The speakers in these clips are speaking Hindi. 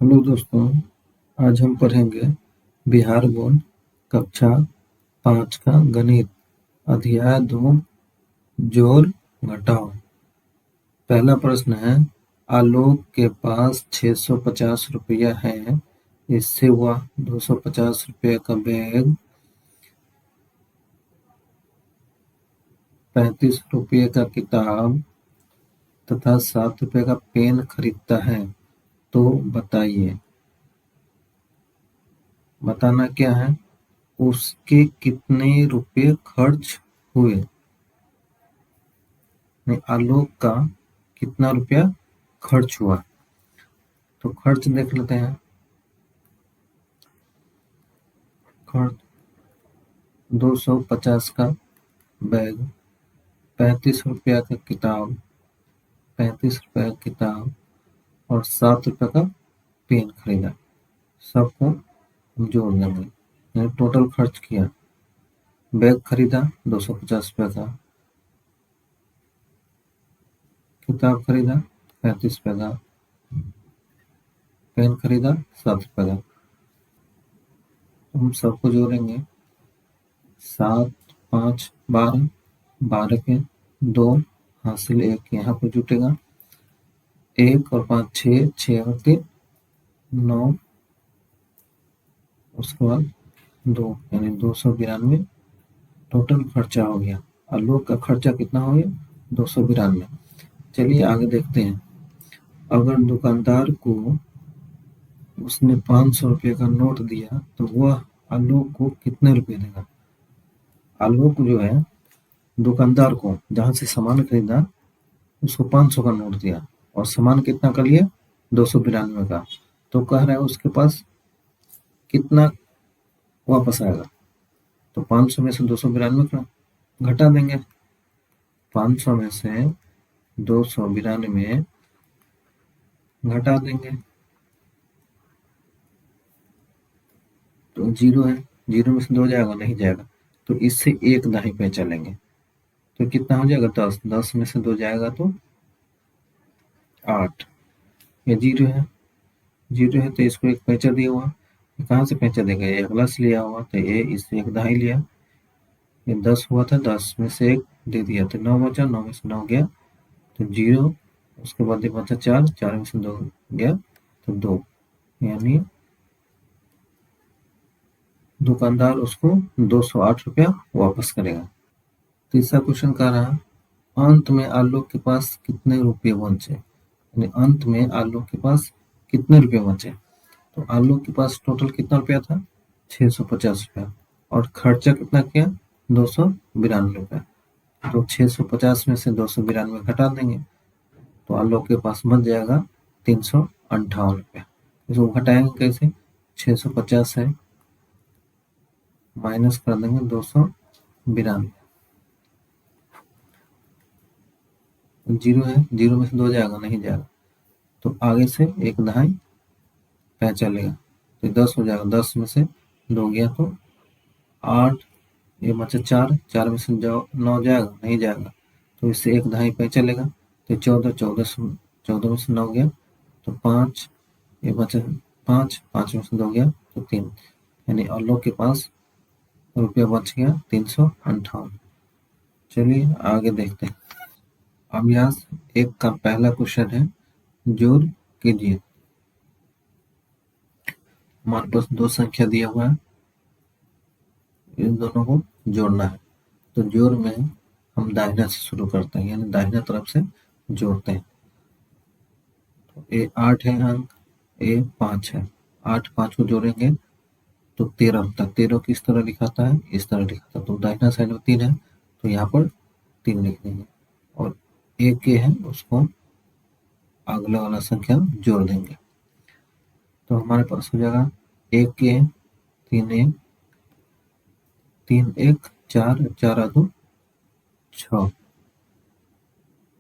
हेलो दोस्तों, आज हम पढ़ेंगे बिहार बोर्ड कक्षा 5 का गणित अध्याय 2 जोड़ घटाव। पहला प्रश्न है, आलोक के पास 650 रुपया है, इससे वह 250 रुपये का बैग, 35 रुपये का किताब तथा 7 रुपये का पेन खरीदता है, तो बताइए। बताना क्या है, उसके कितने रुपये खर्च हुए। आलोक का कितना रुपया खर्च हुआ, तो खर्च देख लेते हैं। खर्च 250 का बैग, 35 रुपया का किताब, 35 रुपया का किताब और 7 रुपये का पेन खरीदा। सबको हम जोड़ देंगे, यानी टोटल खर्च किया। बैग खरीदा 250 रुपये का, किताब खरीदा 35 रुपये का, पेन खरीदा 7 रुपये का। हम सबको जोड़ेंगे। 7, 5, 12, 12 के 2 हासिल 1 यहाँ पर जुटेगा। 1 और 5 6, 6 और 3 9, उसके बाद 2 यानी 292 टोटल खर्चा हो गया। आलोक का खर्चा कितना हो गया, 292। चलिए आगे देखते हैं। अगर दुकानदार को उसने 500 रुपये का नोट दिया तो वह आलोक को कितने रुपए देगा। आलोक जो है दुकानदार को जहां से सामान खरीदा उसको 500 का नोट दिया और सामान कितना का लिया, 292 का। तो कह रहा है उसके पास कितना वापस आएगा। तो 500 में से 292 का घटा देंगे। 500 में से 292 घटा देंगे तो जीरो है। जीरो में से 2 जाएगा, नहीं जाएगा। तो इससे एक दाही पे चलेंगे तो कितना हो जाएगा, 10। 10 में से 2 जाएगा तो 8। ये जीरो है, जीरो है तो इसको एक पैंचा दिया हुआ। कहाँ से पैंचा देगा, ये अगला से लिया हुआ तो ये इससे एक दाही लिया। ये 10 हुआ था, 10 में से एक दे दिया तो 9 बचा। 9 में से 9 गया तो जीरो। उसके बाद ये बचा 4, 4 में से 2 गया तो 2, यानी दुकानदार उसको 208 रुपया वापस करेगा। तीसरा क्वेश्चन कह रहा है, अंत में आलोक के पास कितने रुपये बचे। यानी अंत में आलोक के पास कितने रुपये बचे। तो आलोक के पास टोटल कितना रुपया था, 650 रुपया, और खर्चा कितना किया, 292 रुपया। तो 650 में से 292 घटा देंगे तो आलोक के पास बच जाएगा 358 रुपया। इसको घटाएंगे कैसे, 650 है माइनस कर देंगे 292, जीरो है, जीरो में से 2 जाएगा, नहीं जाएगा। तो आगे से एक दहाई पै चलेगा तो 10 हो जाएगा। 10 में से 2 गया तो 8, ये बचा 4, 4 में से 9 जाएगा, नहीं जाएगा। तो इससे एक दहाई पे चलेगा तो 14, 14 में से 9 गया तो 5, ये बचा 5, 5 में से 2 गया तो 3, यानी आलोक के पास रुपया बच गया 358। चलिए आगे देखते हैं। अभ्यास 1 का पहला क्वेश्चन है, जोड़ कीजिए। हमारे पास 2 संख्या दिया हुआ है, इन दोनों को जोड़ना है। तो जोड़ में हम दाहिना से शुरू करते हैं, यानी दाहिना तरफ से जोड़ते हैं। तो ए 8 है अंक, ए 5 है। 8 5 को जोड़ेंगे तो 13 होता है। 13 किस तरह लिखाता है, इस तरह लिखाता है। तो दाहिना साइड में 3 है तो यहाँ पर 3 लिख देंगे और एक के है उसको अगला वाला संख्या जोड़ देंगे। तो हमारे पास हो जाएगा एक के 3 1, 3 1 4, 4 2 6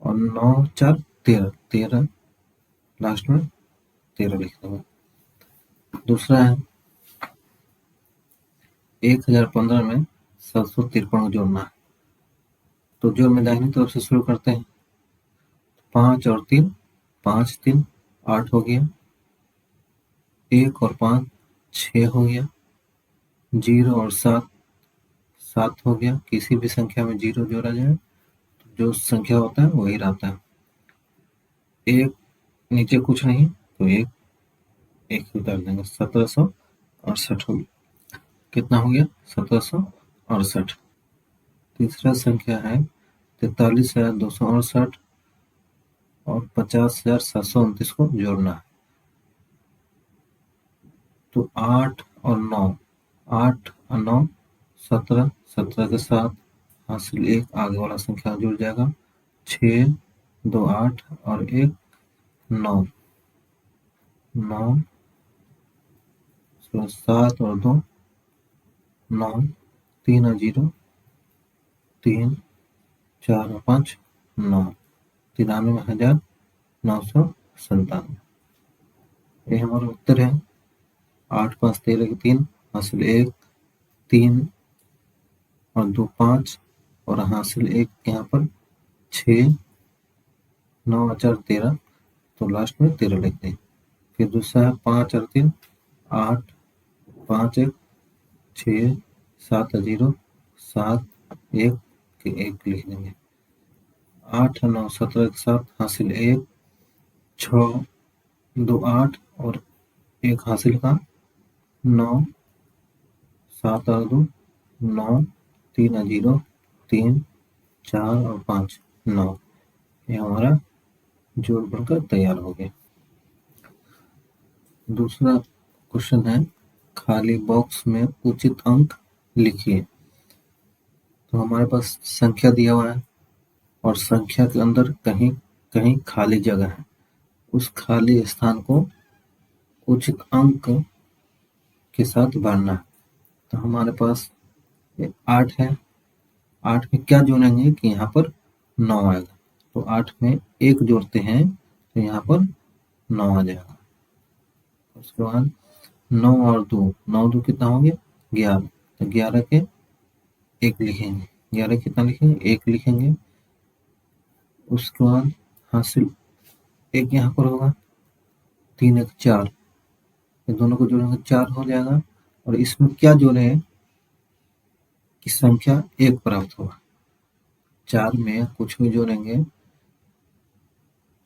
और 9 4 13, 13 लास्ट में 13 लिख देंगे। दूसरा है 1015 में 753 को जोड़ना है। तो जोड़ में दाहिनी तरफ से शुरू करते हैं। 5 और 3, 5 3 8 हो गया। 1 और 5 6 हो गया, 0 और 7 7 हो गया। किसी भी संख्या में 0 जोड़ा जाए तो जो संख्या होता है वही रहता है। 1 नीचे कुछ नहीं तो 1 1 उतार देंगे, 1768 हो गया। कितना हो गया? 1768। तीसरा संख्या है 43,268 और 50,729 को जोड़ना है। तो 8 और 9, 8 और 9 17, 17 के साथ हासिल 1 आगे वाला संख्या जुड़ जाएगा। 6 2 8 और 1 9, 9 7 और 2 9, 3 और 0 3, 4 और 5 9, 93,997। ये हमारा उत्तर है। 8 5 13 के 3 हासिल 1 3 और 2 5 और हासिल 1 यहाँ पर 6 9 और 4 13, तो लास्ट में 13 लिख दें। फिर दूसरा है 5 और 3 8 5 1 6 7 0 7 1 के 1 लिख देंगे। 8 9 17 के साथ हासिल 1 6 2 8 और 1 हासिल का 9 7 और 2 9 3 और 0 3 4 और 5 9। ये हमारा जोड़ बनकर तैयार हो गया। दूसरा क्वेश्चन है खाली बॉक्स में उचित अंक लिखिए। तो हमारे पास संख्या दिया हुआ है और संख्या के अंदर कहीं कहीं खाली जगह है। उस खाली स्थान को उचित अंक के साथ भरना है। तो हमारे पास 8 है, 8 में क्या जोड़ेंगे कि यहाँ पर 9 आएगा। तो 8 में 1 जोड़ते हैं तो यहाँ पर 9 आ जाएगा। उसके बाद 9 और 2, 9 2 कितना हो गया? 11। तो 11 के 1 लिखेंगे। 11 कितना लिखेंगे? 1 लिखेंगे। उसके बाद हासिल 1 यहाँ पर होगा, 3 1 4, ये दोनों को जोड़ेंगे 4 हो जाएगा। और इसमें क्या जोड़े कि संख्या 1 प्राप्त होगा। 4 में कुछ भी जोड़ेंगे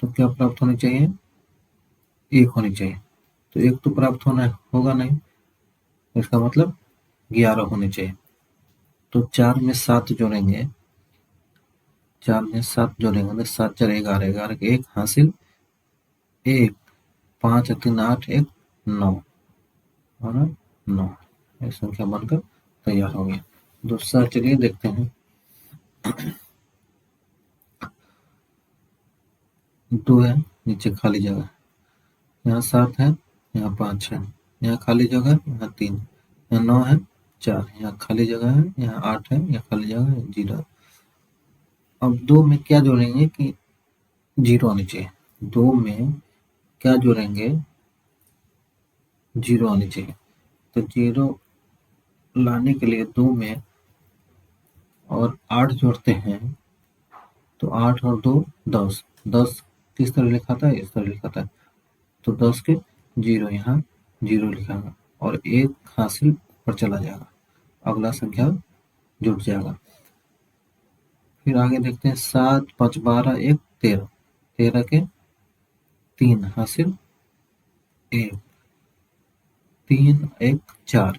तो क्या प्राप्त होनी चाहिए? 1 होनी चाहिए। तो 1 तो प्राप्त होगा नहीं, इसका मतलब 11 होने चाहिए। तो 4 में 7 जोड़ेंगे, 4 में 7 जोड़ेंगे, 7 4 11, 11 के 1 हासिल 1, 5 3 8 1 9 और 9। ये संख्या बनकर तैयार हो गया। दूसरा चलिए देखते हैं। 2 है, नीचे खाली जगह, यहाँ 7 है, यहाँ 5 है, यहाँ खाली जगह, यहाँ 3, यहाँ 9 है, 4, यहाँ खाली जगह है, यहाँ 8 है, यहाँ खाली जगह है, 0। अब 2 में क्या जोड़ेंगे कि 0 होनी चाहिए। 2 में क्या जोड़ेंगे? 0 होनी चाहिए। तो 0 लाने के लिए 2 में और 8 जोड़ते हैं तो 8 और 2 10, 10 किस तरह लिखा था? इस तरह लिखा था। तो 10 के 0 यहाँ 0 लिखागा और 1 हासिल ऊपर चला जाएगा, अगला संख्या जुड़ जाएगा। फिर आगे देखते हैं 7 5 12 1 13, 13 के 3 हासिल 1, 3 1 4,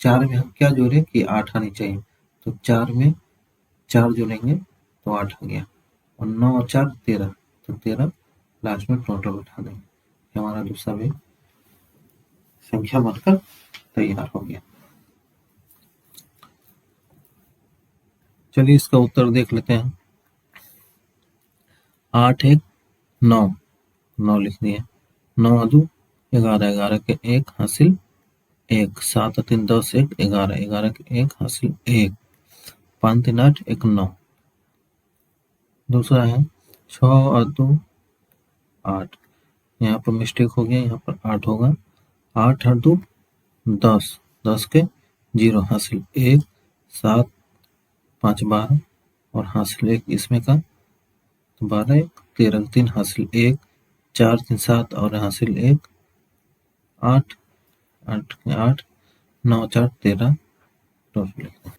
4 में हम क्या जोड़े कि 8 आनी चाहिए। तो 4 में 4 जोड़ेंगे तो 8 आ गया और 9 और 4 13, तो 13 लास्ट में टोटल उठा देंगे। हमारा दूसरा भी संख्या बनकर तैयार हो गया। चलिए इसका उत्तर देख लेते हैं। 8 1 9, 9 लिख दिए। 9 2 11, 11 के 1 हासिल 1, 7 3 10 1 11, 11 के 1 हासिल 1, 5 3 8 1 9। दूसरा है 6 और 2 8, यहाँ पर मिस्टेक हो गया, यहाँ पर 8 होगा। 8 और 2 10, 10 के 0 हासिल 1, 7 5 12 और हासिल 1 इसमें का, तो 12 1 13 3 हासिल 1, 4 3 7 और हासिल 1 8, 8 के 8, 9 4 13 टोटल लिख दें।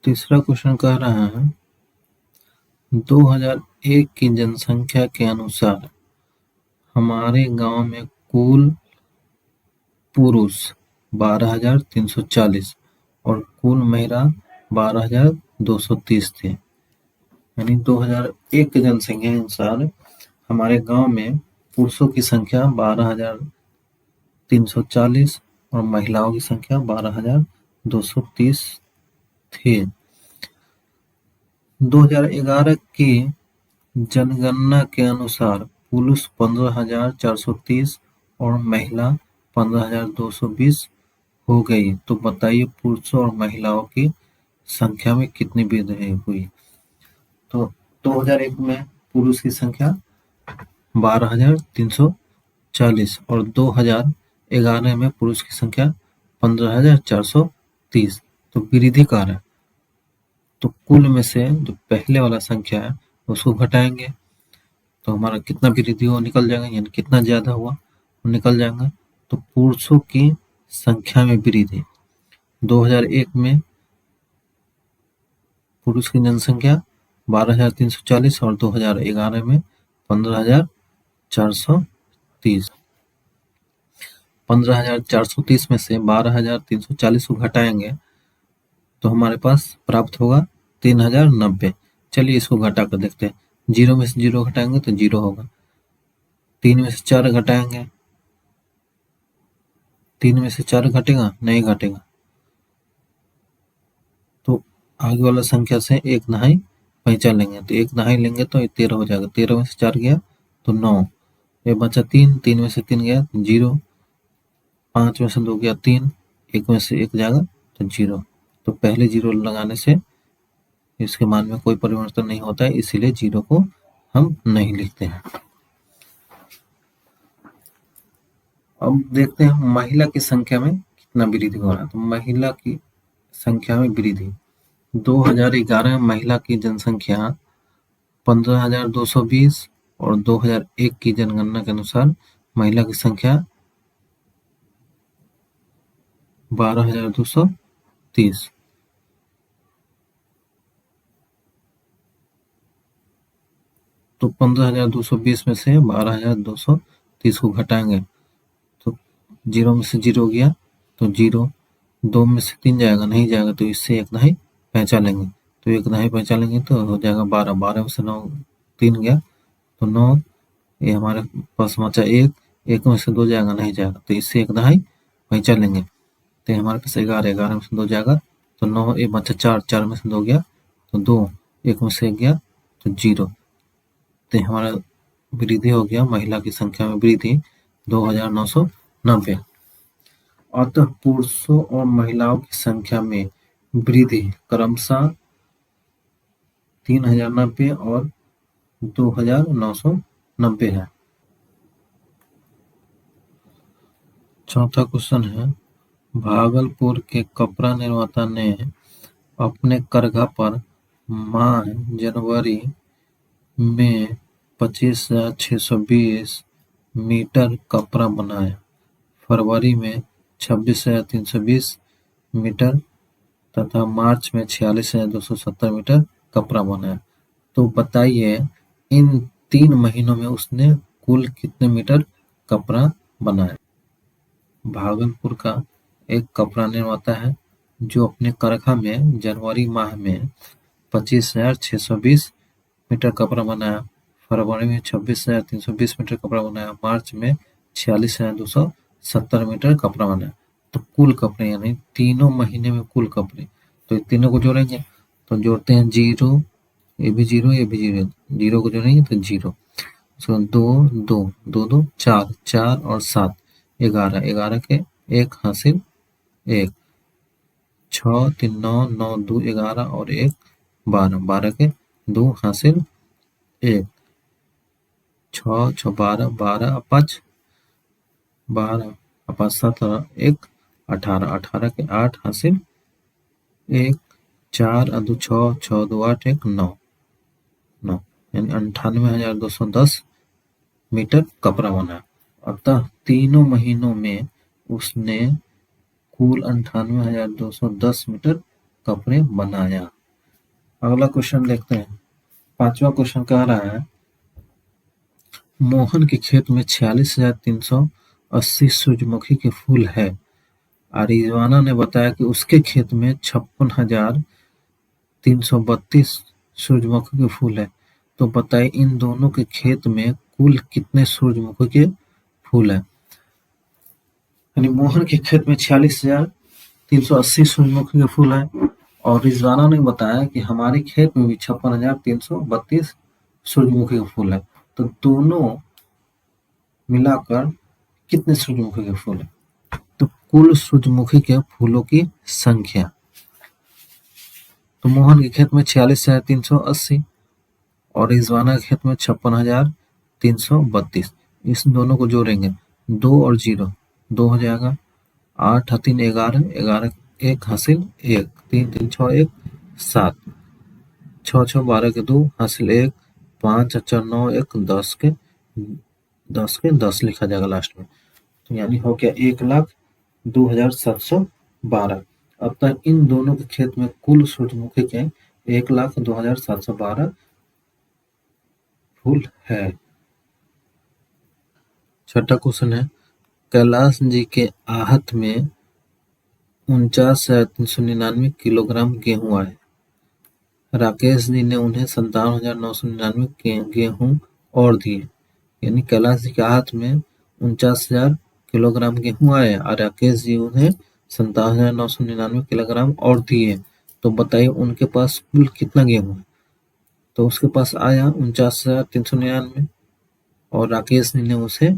तीसरा क्वेश्चन कह रहा है 2001 की जनसंख्या के अनुसार हमारे गांव में कुल पुरुष 12,340 और कुल महिला 12,230 थे। यानी 2001 की जनसंख्या के अनुसार हमारे गांव में पुरुषों की संख्या 12,340 और महिलाओं की संख्या 12,230 थे। 2011 की जनगणना के अनुसार पुरुष 15,430 और महिला 15,220 हो गई। तो बताइए पुरुषों और महिलाओं की संख्या में कितनी वृद्धि हुई। तो 2001 में पुरुष की संख्या 12,340 और 2011 में पुरुष की संख्या 15,430। तो वृद्धि कार है, तो कुल में से जो पहले वाला संख्या है उसको घटाएंगे तो हमारा कितना वृद्धि हो निकल जाएगा, यानी कितना ज्यादा हुआ वो निकल जाएगा। तो पुरुषों की संख्या में वृद्धि 2001 में पुरुष की जनसंख्या 12,340 और 2011 में 15,430। 15,430 में से 12,340 को घटाएंगे तो हमारे पास प्राप्त होगा 3,090। चलिए इसको घटा कर देखते हैं। 0 में से 0 घटाएंगे तो 0 होगा। 3 में से 4 घटाएंगे, 3 में से 4 घटेगा नहीं घटेगा, तो आगे वाला संख्या से एक दहाई पैंचा लेंगे तो एक दहाई लेंगे तो 13 हो जाएगा। 13 में से 4 गया तो 9, ये बचा 3, 3 में से 3 गया 0, 5 में से 2 गया 3, 1 में से 1 जाएगा तो 0। तो पहले 0 लगाने से इसके मान में कोई परिवर्तन नहीं होता है, इसीलिए 0 को हम नहीं लिखते हैं। अब देखते हैं महिला की संख्या में कितना वृद्धि हो रहा है। तो महिला की संख्या में वृद्धि 2011 में महिला की जनसंख्या 15,220 और 2001 की जनगणना के अनुसार महिला की संख्या 12,230। तो 15,220 में से 12,230 को घटाएंगे तो 0 में से 0 गया तो 0, 2 में से 3 जाएगा नहीं जाएगा तो इससे एक दहाई पैंचा लेंगे तो एक दहाई पैंचा लेंगे तो हो जाएगा 12, 12 में से 9 3 गया तो 9, ये हमारे पास बचा 1, 1 में से 2 जाएगा नहीं जाएगा तो इससे एक दहाई पैंचा लेंगे तो हमारे पास 11, 11 में से 2 जाएगा तो 9, ये बचा 4, 4 में से 2 गया तो 2, 1 में से 1 गया तो 0। तो हमारा वृद्धि हो गया, महिला की संख्या में वृद्धि 2,990। अतः पुरुषों और महिलाओं की संख्या में वृद्धि क्रमशः 3,090 और 2,990 है। चौथा क्वेश्चन है भागलपुर के कपड़ा निर्माता ने अपने करघा पर माह जनवरी में 25,620 मीटर कपड़ा बनाया, फरवरी में 26,320 मीटर तथा मार्च में 46,270 मीटर कपड़ा बनाया। तो बताइए इन 3 महीनों में उसने कुल कितने मीटर कपड़ा बनाया। भागलपुर का एक कपड़ा निर्माता है जो अपने करखा में जनवरी माह में 25,620 मीटर कपड़ा बनाया, फरवरी में 26,320 मीटर कपड़ा बनाया, मार्च में 46,270 मीटर कपड़ा बनाया। तो कुल कपड़े यानी तीनों महीने में कुल कपड़े, तो तीनों को जोड़ेंगे तो जोड़ते हैं 0, ये भी 0, ये भी 0, 0 को जोड़ेंगे तो 0, 2 2 2 2 4 4 और 7 11, 11 के 1 हासिल 1, 6 3 9 9 2 11 और 1 12, 12 के 2 हासिल 1, 6 6 12 12 5 12 5 7 1 18, 18 के 8 हासिल 1, 4 2 6 6 2 8 1 9 9, यानी 98,210 मीटर कपड़ा बना। अतः तीनों महीनों में उसने कुल 98,210 मीटर कपड़े बनाया। अगला क्वेश्चन देखते हैं। 5वां क्वेश्चन कह रहा है मोहन के खेत में 46,380 सूरजमुखी के फूल है और रिजवाना ने बताया कि उसके खेत में 56,332 सूरजमुखी के फूल है। तो बताइए इन दोनों के खेत में कुल कितने सूरजमुखी के फूल है। यानी मोहन के खेत में 46,380 सूरजमुखी के फूल है और रिजवाना ने बताया कि हमारे खेत में भी 56,332 सूरजमुखी के फूल है। तो दोनों मिलाकर कितने सूरजमुखी के फूल है। तो कुल सूरजमुखी के फूलों की संख्या, तो मोहन के खेत में 46,380 और रिजवाना के खेत में 56,332। इस दोनों को जोड़ेंगे, 2 और 0 2 हो जाएगा, 8 और 3 11, 11 1 हासिल 1, 3 3 6 1 7, 6 6 12 के 2 हासिल 1, 5 4 9 1 10 के 10 लिखा जाएगा लास्ट में। तो यानी हो गया 1,02,712। अब तक इन दोनों के खेत में कुल सूरजमुखी के 1,02,712 फूल है। छठा क्वेश्चन है कैलाश जी के आहत में 49,399 किलोग्राम गेहूं आए। राकेश जी ने उन्हें 57,999 गेहूं और दिए। यानी कैलाश जी के आहत में 49,000 किलोग्राम गेहूं आए और राकेश जी उन्हें 57,999 किलोग्राम और दिए। तो बताइए उनके पास कुल कितना गेहूं है। तो उसके पास आया 49,399 और राकेश जी ने उसे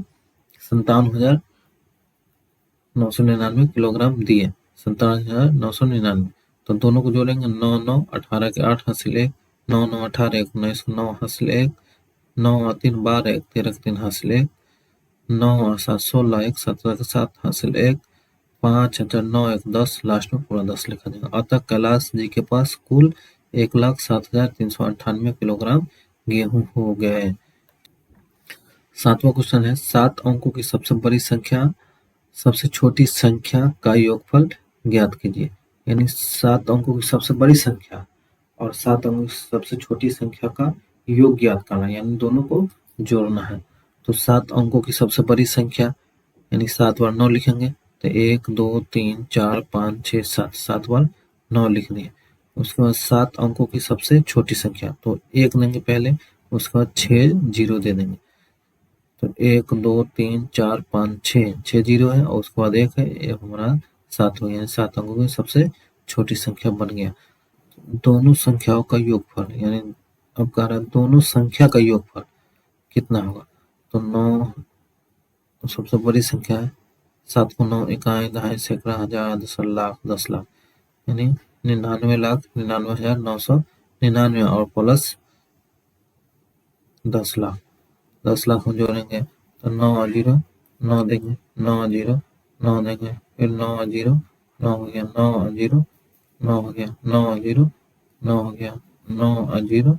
57,999 किलोग्राम दिए। 57,999। तो दोनों को जोड़ेंगे, 9 9 18 के 8 हासिल 1, 9 9 18 19 9 हासिल 1, 9 और 3 12 1 13 के 3 हासिल 1, 9 और 7 16 1 17 के 7 हासिल 1, 5 4 9 1 10 लास्ट में पूरा 10 लिखा जाएगा। अतः कैलाश जी के पास कुल 1,07,398 किलोग्राम गेहूं हो गए। 7वां क्वेश्चन है 7 अंकों की सबसे बड़ी संख्या सबसे छोटी संख्या का योगफल ज्ञात कीजिए। यानी 7 अंकों की सबसे बड़ी संख्या और 7 अंकों की सबसे छोटी संख्या का योग ज्ञात करना है, यानी दोनों को जोड़ना है। तो 7 अंकों की सबसे बड़ी संख्या यानी 7 बार 9 लिखेंगे, तो 1 2 3 4 5 6 7 7 बार 9 लिख दिए। उसके बाद 7 अंकों की सबसे छोटी संख्या, तो 1 देंगे पहले, उसके बाद 6 जीरो दे देंगे। तो 1 2 3 4 5 6 6 जीरो है और उसके बाद 1 है, ये हमारा 7 हो गया। 7 अंकों की सबसे छोटी संख्या बन गया। दोनों संख्याओं का योगफल, यानी अब कह रहा है दोनों संख्या का योगफल कितना होगा। तो 9 सबसे बड़ी संख्या है, 7 को 9 इकाई दहाई सैकड़ा हजार दशक लाख 10 लाख, यानी 99,99,999 और प्लस 10 लाख। 10 लाख में जोड़ेंगे तो 9 और 0 9 देंगे, 9 और 0 9 देंगे, फिर 9 और 0 9 हो गया, 9 और 0 9 हो गया, 9 और 0 9 हो गया, 9 और 0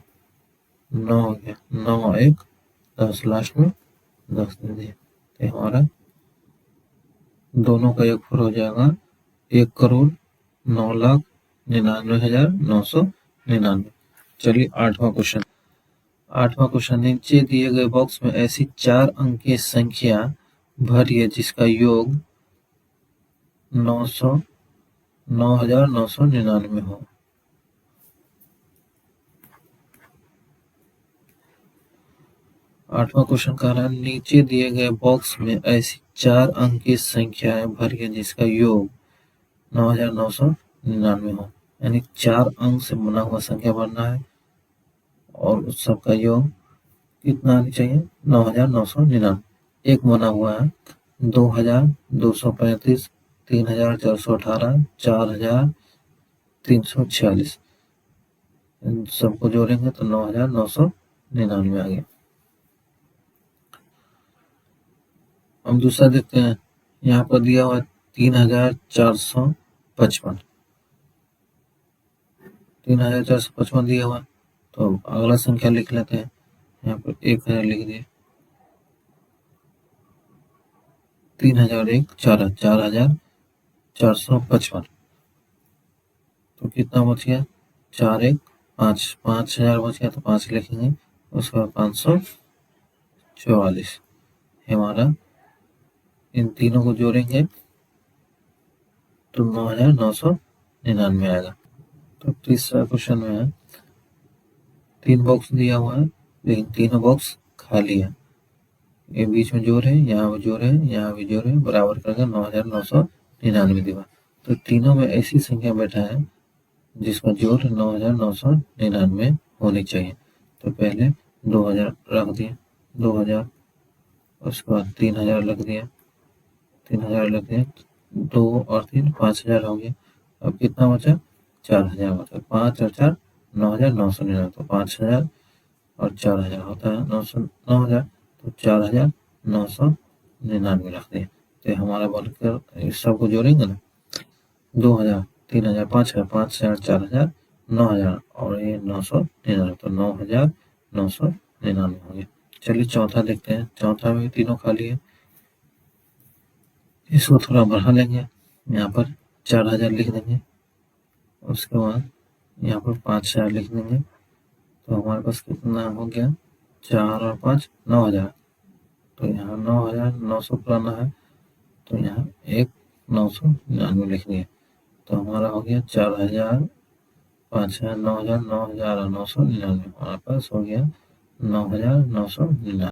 9 हो गया, 9 और 1 10 लास्ट में 10 दे दिए। तो हमारा दोनों का योगफल हो जाएगा 1,09,99,999। चलिए 8वां क्वेश्चन। 8वां क्वेश्चन नीचे दिए गए बॉक्स में ऐसी 4 अंकीय संख्या भरिए जिसका योग 9,999 हो। आठवां क्वेश्चन कह रहा है नीचे दिए गए बॉक्स में ऐसी 4 अंकीय संख्याएं भरिए जिसका योग 9,999 हो। यानी 4 अंक से बना हुआ संख्या भरना है और उस सबका योग कितना आना चाहिए, 9,999। एक बना हुआ है 2,235, 3,418, 4,346। इन सबको जोड़ेंगे तो 9,999 आ गया। हम दूसरा देखते हैं, यहाँ पर दिया हुआ 3,455, 3,455 दिया हुआ, तो अगला संख्या लिख लेते हैं। यहाँ पर 1,000 लिख दिए, 3001 4,455। तो कितना बच गया? 41 5, 5,000 बच गया तो 5 लिखेंगे, उसके बाद 544। हमारा इन तीनों को जोड़ेंगे तो 9,999 आएगा। तो तीसरा क्वेश्चन में है 3 बॉक्स दिया हुआ है लेकिन तीनों बॉक्स खाली है। ये बीच में जोड़ है, यहाँ भी जोड़ है, यहाँ भी जोड़ है, बराबर करके 9,999 दिया। तो तीनों में ऐसी संख्या बैठा है जिसका जोड़ 9,999 होनी चाहिए। तो पहले 2,000 रख दिए, 2,000, उसके बाद 3,000 रख दिया, 3,000 रख दिया, 2 और 3 5,000 हो गया। अब कितना बचा? 4,000 बचा। 5 और 4 9,999। तो 5,000 और 4,000 होता है 9,000। तो 4,999 रख दिए। तो हमारा बनकर इस सबको जोड़ेंगे ना, 2,000 3,000 5,000 5,000 4,000 9,000 और ये 999। तो 9,999 हो गया। चलिए चौथा देखते हैं। चौथा में तीनों खाली है, इसको थोड़ा बढ़ा लेंगे, यहाँ पर 4,000 लिख देंगे, उसके बाद यहाँ पर 5,000 लिख देंगे। तो हमारे पास कितना हो गया? 4 और 5 9,000। तो यहाँ 9,900 पुराना है, तो यहाँ 1,999 लिख दिए। तो हमारा हो गया 4,000 5,000 9,000 9,000 और 999। हमारे पास हो गया 9,999।